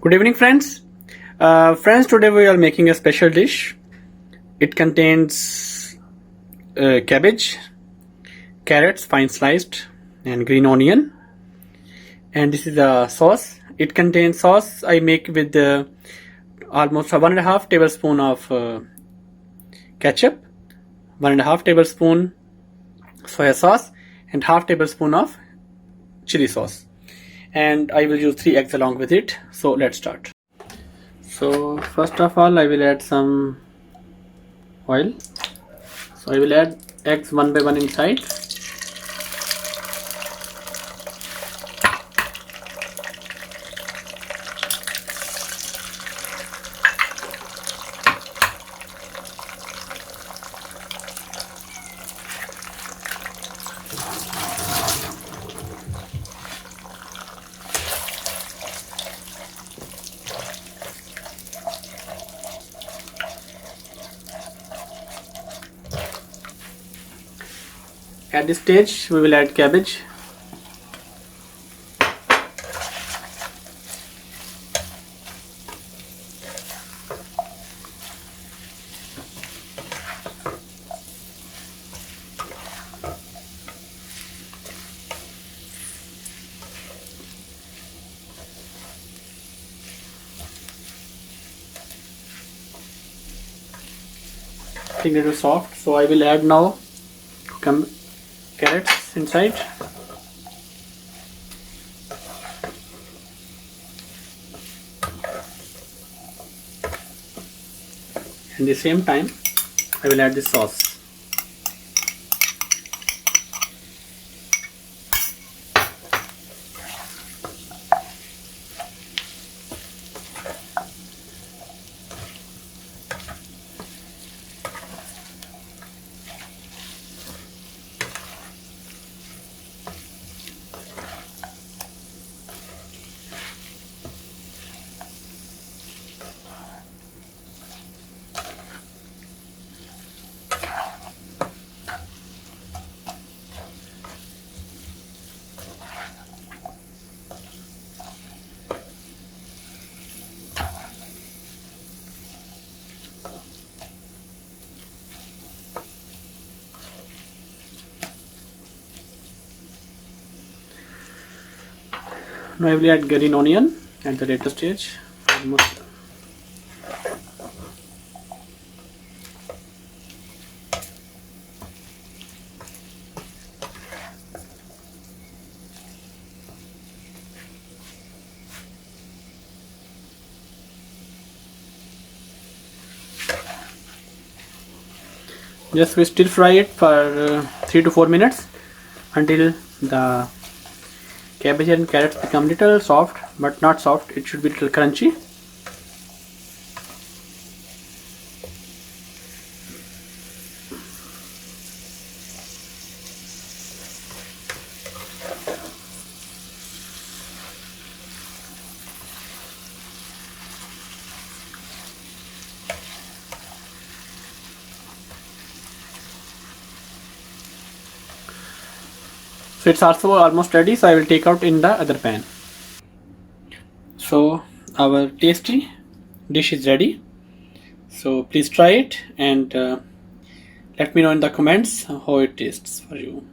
Good evening, friends. Today we are making a special dish. It contains cabbage, carrots fine sliced, and green onion. And this is the sauce. It contains sauce I make with almost 1.5 tablespoon of ketchup, 1.5 tablespoon soya sauce, and half tablespoon of chili sauce. And I will use 3 eggs along with it. So let's start. So first of all I will add some oil. So I will add eggs one by one inside. At this stage we will add cabbage. I think it is soft, so I will add now carrots inside. At the same time I will add the sauce. Now I will add green onion at the later stage. Almost. Just we stir fry it for 3 to 4 minutes until the cabbage and carrots become little soft, but not soft, it should be little crunchy. So it's also almost ready, so I will take out in the other pan. So our tasty dish is ready. So please try it and let me know in the comments how it tastes for you.